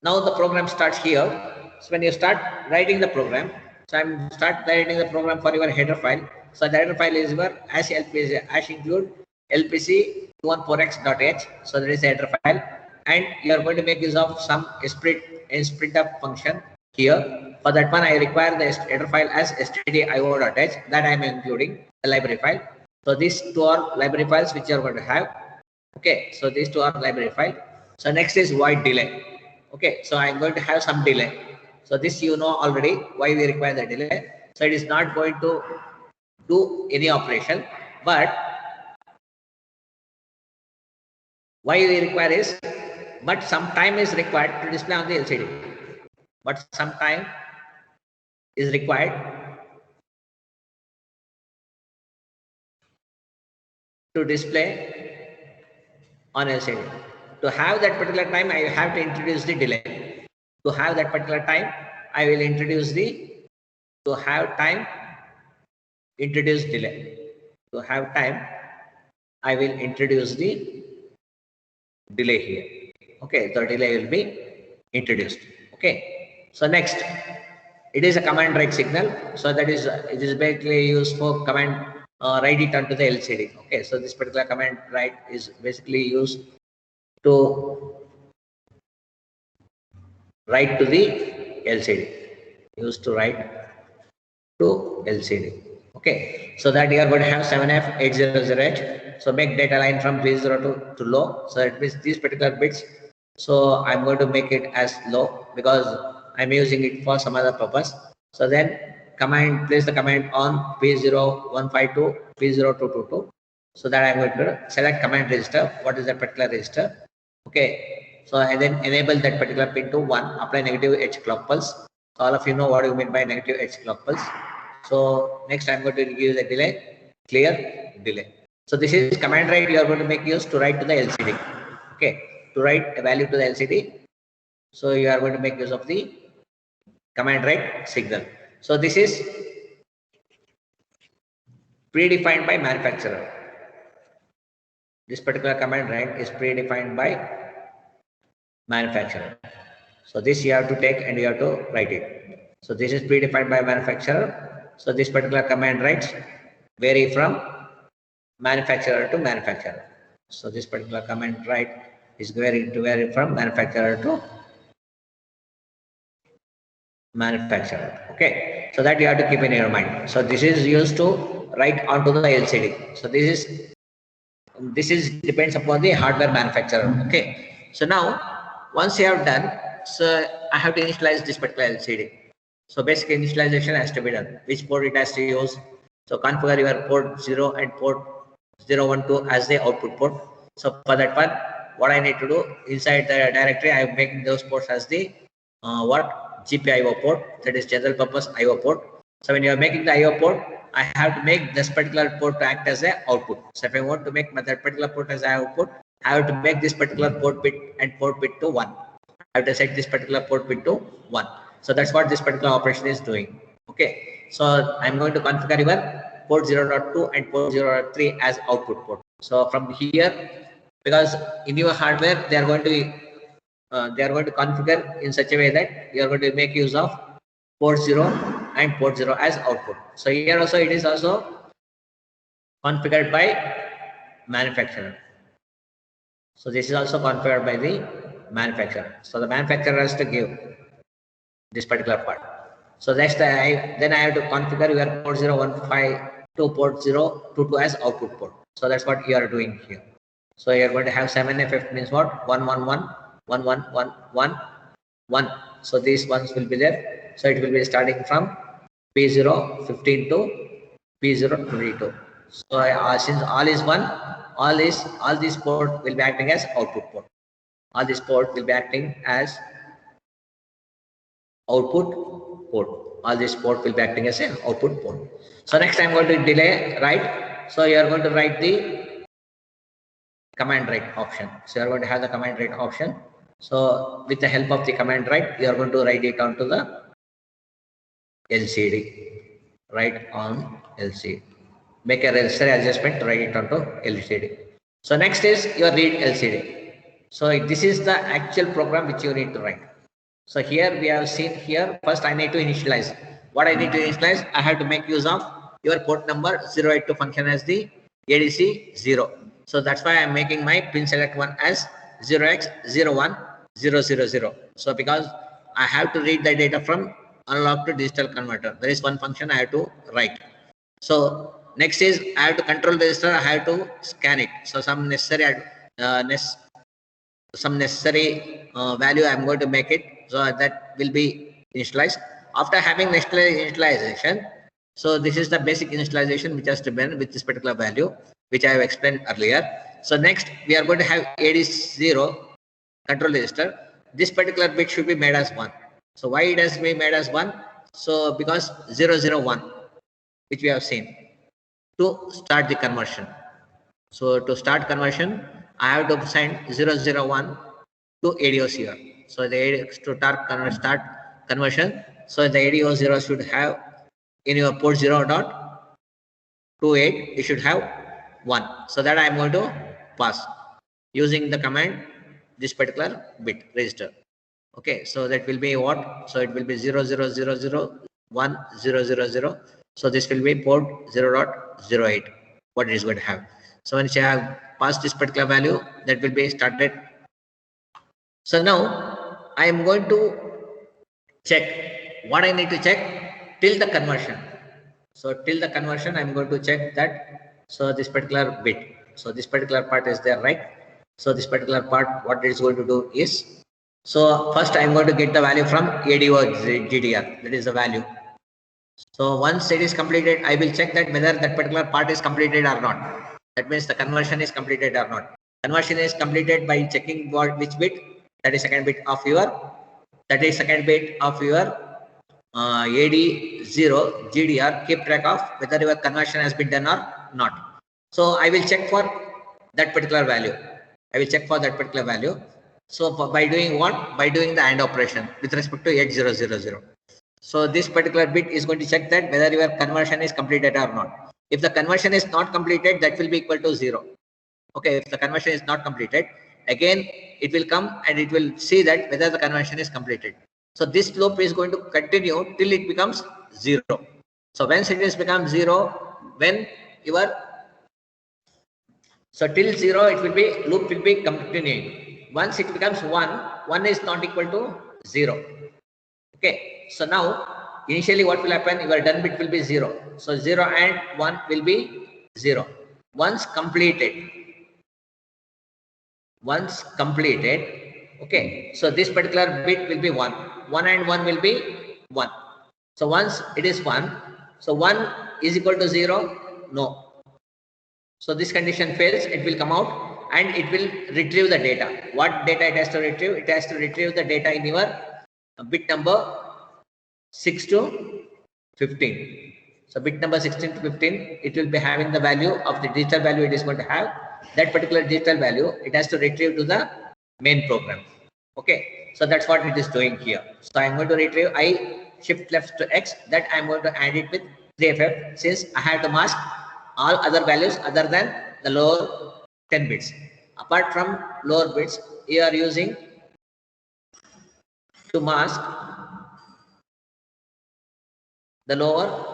now the program starts here. So when you start writing the program, so I'm start writing the program for your header file. So the header file is your hash LPC, hash include lpc214x.h. So that is the header file, and you are going to make use of some sprintf function here. For that one, I require the header file as stdio.h, that I am including the library file. So these two are library files which you are going to have. Okay, so these two are library file. So next is void delay. Okay, so I'm going to have some delay. So this you know already why we require the delay. So it is not going to do any operation, but why we require is, but some time is required to display on the LCD. But some time is required to display on LCD. To have that particular time, I have to introduce the delay. To have that particular time, I will introduce the, to have time, introduce delay. To have time, I will introduce the delay here. Okay, the delay will be introduced. Okay, so next, it is a command write signal. So that is, it is basically used for command write it onto the LCD. Okay, so this particular command write is basically used to write to the LCD. Used to write to LCD. Okay, so that you are going to have 7F800H. So make data line from P0 to low. So that means these particular bits. So I'm going to make it as low because I'm using it for some other purpose. So then command, place the command on P0152, P0222. So that I'm going to select command register. What is that particular register? Okay, so and then enable that particular pin to 1, apply negative H clock pulse. So all of you know what you mean by negative H clock pulse. So next I'm going to give the delay, clear, delay. So this is command write you are going to make use to write to the LCD. Okay, to write a value to the LCD. So you are going to make use of the command write signal. So this is predefined by manufacturer. This particular command write is predefined by manufacturer. So this you have to take and you have to write it. So this is predefined by manufacturer. So this particular command writes vary from manufacturer to manufacturer. So this particular command write is going to vary from manufacturer to manufacturer. Okay, so that you have to keep in your mind. So this is used to write onto the LCD. So this is depends upon the hardware manufacturer. Okay, so now once you have done, so I have to initialize this particular LCD. So basic initialization has to be done. Which port it has to use? So configure your port 0 and port 012 as the output port. So for that one, what I need to do inside the directory, I am making those ports as the GPIO port, that is general purpose IO port. So when you are making the IO port, I have to make this particular port to act as an output. So if I want to make that particular port as an output, I have to make this particular port bit and port bit to 1. I have to set this particular port bit to 1. So that's what this particular operation is doing. Okay, so I'm going to configure your port 0.2 and port 0.3 as output port. So from here, because in your hardware they are going to configure in such a way that you are going to make use of port 0 and port 0 as output. So here also it is also configured by manufacturer. So this is also configured by the manufacturer. So the manufacturer has to give this particular part. So next then I have to configure your port 015 to port 022 as output port. So that's what you are doing here. So you are going to have 7FF means what? 111, 1111, 1. So these ones will be there. So it will be starting from P015 to P022. So since all is one, all these port will be acting as output port. All this port will be acting as output port. All this port will be acting as an output port. So next I'm going to delay write. So you are going to write the command write option. So you are going to have the command write option. So with the help of the command write, you are going to write it onto the LCD. Write on LCD. Make a necessary adjustment to write it onto LCD. So next is your read LCD. So this is the actual program which you need to write. So here we have seen here, first I need to initialize. What I need to initialize, I have to make use of your port number 082 function as the ADC 0. So that's why I'm making my pin select one as 0x010000. So because I have to read the data from analog to digital converter, there is one function I have to write. So next is I have to control register, I have to scan it. So some necessary value I'm going to make it, so that will be initialized. After having initialization, so this is the basic initialization which has to be done with this particular value, which I have explained earlier. So next we are going to have AD0 control register. This particular bit should be made as 1. So why it has to be made as 1? So because 001, which we have seen, to start the conversion. So to start conversion, I have to send 001 to ADO0. So the to start conversion. So the ADO0 should have in your port 0.28, you should have 1. So that I am going to pass using the command this particular bit register. Okay, so that will be what? So it will be 0001000. So this will be port 0.08. What it is going to have. So once you have passed this particular value, that will be started. So now I am going to check what I need to check till the conversion. So till the conversion, I am going to check that. So this particular bit. So this particular part is there, right? So this particular part, what it is going to do is, so first I am going to get the value from ADO GDR. That is the value. So once it is completed, I will check that whether that particular part is completed or not. That means the conversion is completed or not. Conversion is completed by checking which bit, that is second bit of your AD0 GDR. Keep track of whether your conversion has been done or not. So I will check for that particular value. So by doing what? By doing the AND operation with respect to H000. So this particular bit is going to check that whether your conversion is completed or not. If the conversion is not completed, that will be equal to 0. Okay, if the conversion is not completed, again it will come and it will see that whether the conversion is completed. So this loop is going to continue till it becomes 0. So once it is become 0, when your till 0, it will be loop will be continuing. Once it becomes 1, 1 is not equal to 0. Okay, so now initially what will happen? Your done bit will be 0. So 0 and 1 will be 0. Once completed, okay, so this particular bit will be 1. 1 and 1 will be 1. So once it is 1, so 1 is equal to 0? No. So this condition fails, it will come out and it will retrieve the data. What data it has to retrieve? It has to retrieve the data in your bit number 6 to 15. So bit number 16 to 15, it will be having the value of the digital value it is going to have. That particular digital value, it has to retrieve to the main program. Okay, so that's what it is doing here. So I'm going to retrieve I shift left to X, that I'm going to add it with 3FF, since I have to mask all other values other than the lower 10 bits. Apart from lower bits, you are using to mask the lower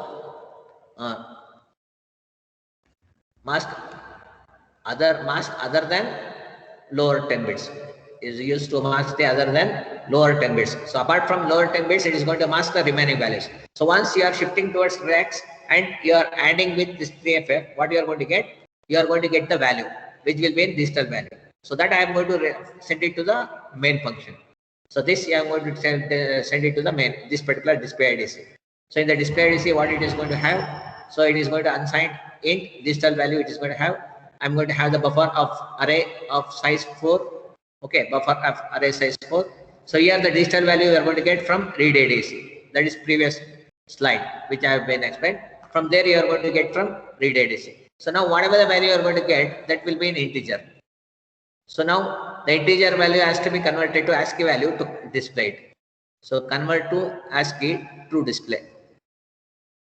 mask other than lower 10 bits. is used to mask the other than lower 10 bits. So apart from lower 10 bits, it is going to mask the remaining values. So once you are shifting towards Rex and you are adding with this 3FF, what you are going to get? You are going to get the value, which will be in digital value. So that I am going to send it to the main function. So this I am going to send it to the main, this particular display IDC. So in the display IDC, what it is going to have? So it is going to unsigned int digital value. It is going to have. I'm going to have the buffer of array of size 4. Okay, buffer of array size 4. So here the digital value we are going to get from read ADC. That is previous slide which I have been explained. From there you are going to get from read ADC. So now whatever the value you are going to get, that will be in integer. So now the integer value has to be converted to ASCII value to display it. So convert to ASCII to display.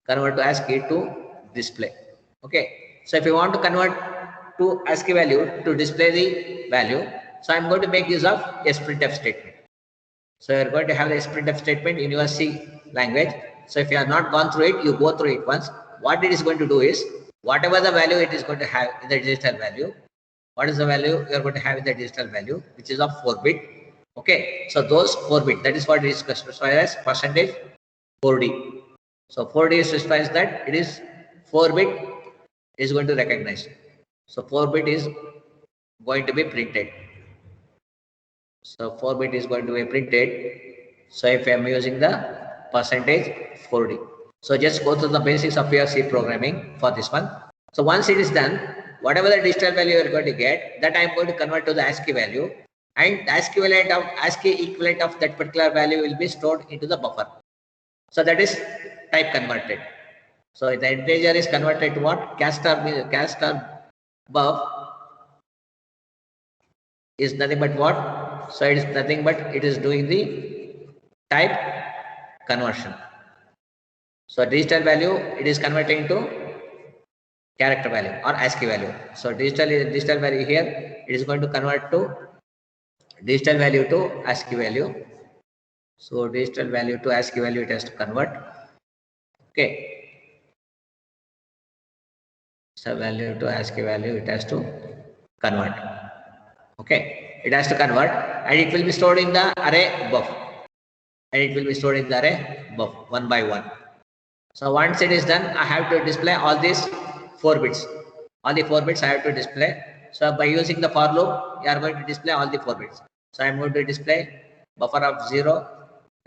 Convert to ASCII to display. Okay. So if you want to convert to ASCII value to display the value, so I'm going to make use of a printf statement. So you're going to have the printf statement in your C language. So if you have not gone through it, you go through it once. What it is going to do is, whatever the value it is going to have in the digital value, what is the value you are going to have in the digital value, which is of 4-bit. Okay, so those 4-bit, that is what is specified as percentage 4D. So 4D specifies that it is 4-bit is going to recognize. So 4-bit is going to be printed. So 4-bit is going to be printed. So if I am using the percentage 4D. So just go through the basics of your C programming for this one. So once it is done, whatever the digital value you are going to get, that I am going to convert to the ASCII value, and ASCII equivalent of that particular value will be stored into the buffer. So that is type converted. So the integer is converted to what? Cast or buff is nothing but what? So it is nothing but it is doing the type conversion. So digital value, it is converting to character value or ASCII value. So digital value here, it is going to convert to digital value to ASCII value. So digital value to ASCII value, it has to convert. Okay. So value to ASCII value, it has to convert. Okay. It has to convert, and it will be stored in the array buff. And it will be stored in the array buff one by one. So once it is done, I have to display all these 4 bits. All the 4 bits I have to display. So by using the for loop, you are going to display all the 4 bits. So I am going to display buffer of 0.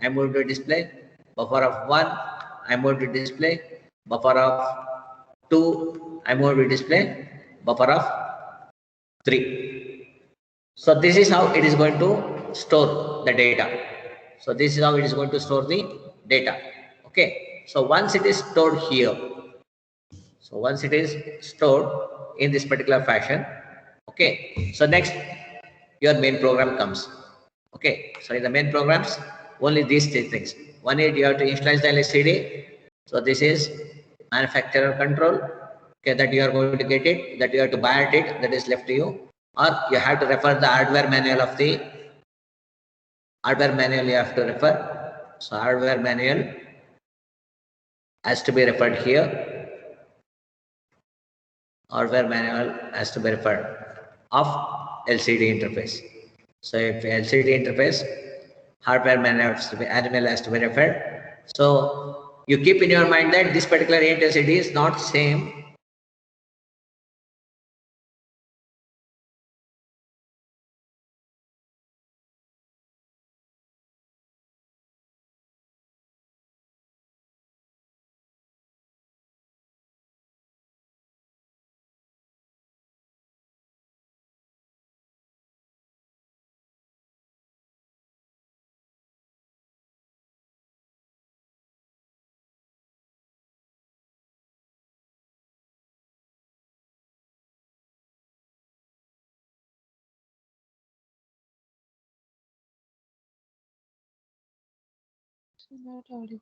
I am going to display buffer of 1. I am going to display buffer of 2. I am going to display buffer of 3. So this is how it is going to store the data. So this is how it is going to store the data. Okay. So once it is stored here, so once it is stored in this particular fashion, okay. So next your main program comes. Okay. So in the main programs, only these 3 things. One is you have to initialize the LSCD. So this is manufacturer control. Okay, that you are going to get it, that you have to buy it, that is left to you, or you have to refer the hardware manual of the hardware manual. You have to refer. So hardware manual has to be referred here. Hardware manual has to be referred of LCD interface. So if LCD interface, hardware manual has to be referred. So you keep in your mind that this particular LCD is not same Not audible.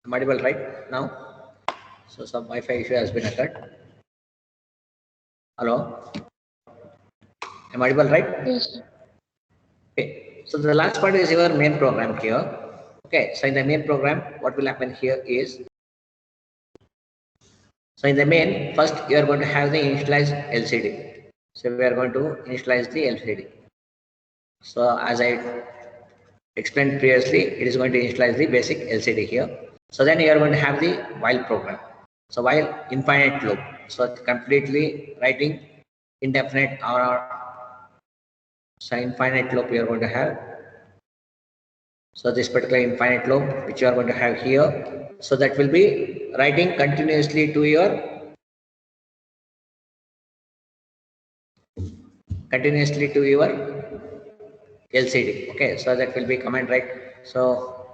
I'm audible right now? So some Wi-Fi issue has been occurred. Hello? Am I audible right? Yes, sir. Okay. So the last part is your main program here. Okay. So in the main program, what will happen here is, so in the main, first you are going to have the initialized LCD. So we are going to initialize the LCD. So as I explained previously, it is going to initialize the basic LCD here. So then you are going to have the while program. So while infinite loop. So completely writing indefinite or so infinite loop you are going to have. So this particular infinite loop which you are going to have here. So that will be writing continuously to your LCD. Okay, so that will be command write. So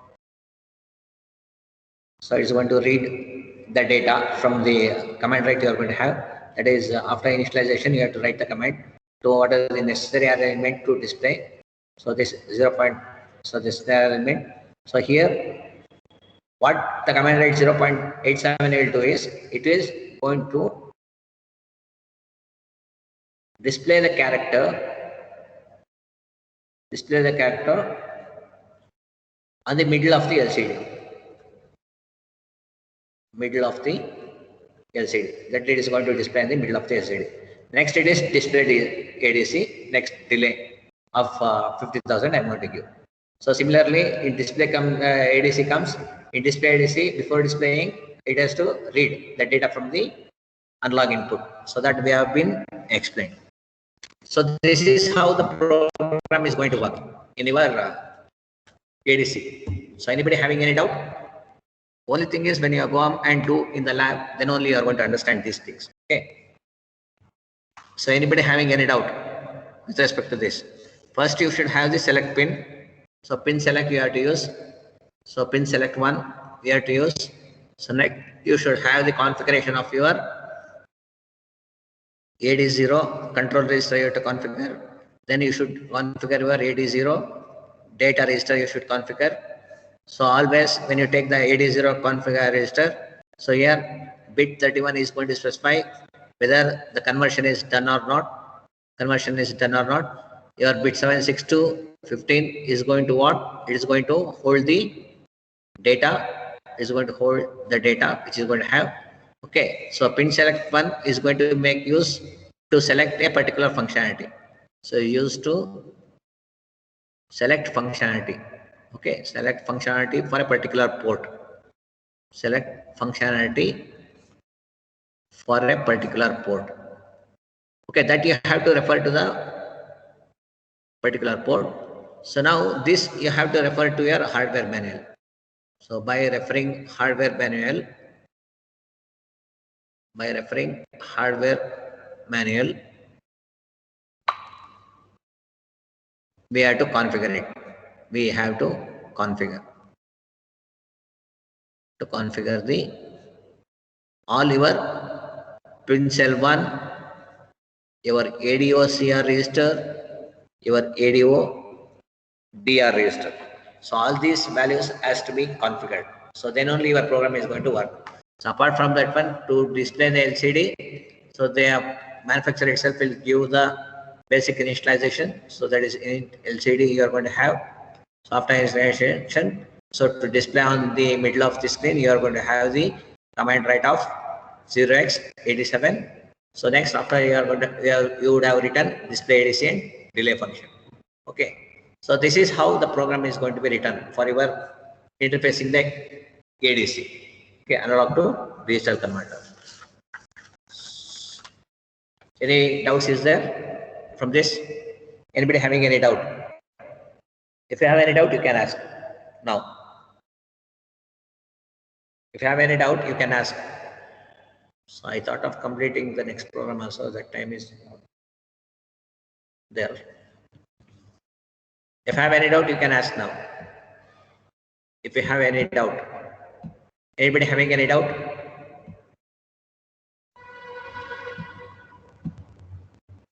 it's going to read the data from the command write you are going to have. That is after initialization you have to write the command to what is the necessary arrangement to display. So this 0. So this arrangement. So here what the command write 0.87L2 is, it is going to display the character on the middle of the LCD. That it is going to display in the middle of the LCD. Next it is display ADC, next delay of 50,000 I'm going to give. So similarly in display ADC comes, in display ADC before displaying it has to read the data from the analog input. So that we have been explained. So this is how the program is going to work in your ADC. So anybody having any doubt? Only thing is when you go on and do in the lab, then only you are going to understand these things. Okay. So anybody having any doubt with respect to this? First you should have the select pin. So pin select you have to use. So pin select 1 you have to use. So next you should have the configuration of your AD0 control register you have to configure. Then you should configure your AD0 data register you should configure. So always when you take the AD0 configure register, so here bit 31 is going to specify whether the conversion is done or not. Your bit 762 15 is going to what? It is going to hold the data. It is going to hold the data which is going to have. Okay, so pin select 1 is going to make use to select a particular functionality. So use to select functionality. Okay, select functionality for a particular port. Select functionality for a particular port. Okay, that you have to refer to the particular port. So now this you have to refer to your hardware manual. So by referring hardware manual, we have to configure it. We have to configure the all your pin cell 1, your ADO CR register, your ADO DR register. So all these values has to be configured. So then only your program is going to work. So apart from that one, to display the LCD, so the manufacturer itself will give the basic initialization. So that is in LCD you are going to have. So after initialization, so to display on the middle of the screen, you are going to have the command write of 0x87. So next after you are going to, you would have written display ADC and delay function. Okay. So this is how the program is going to be written for your interfacing the ADC. Okay, analog to digital converter. Any doubts is there from this? Anybody having any doubt? If you have any doubt, you can ask now. If you have any doubt, you can ask. So I thought of completing the next program also. That time is there. If you have any doubt, you can ask now. If you have any doubt. Anybody having any doubt?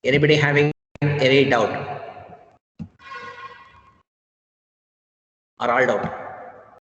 Anybody having any doubt? Or all doubt?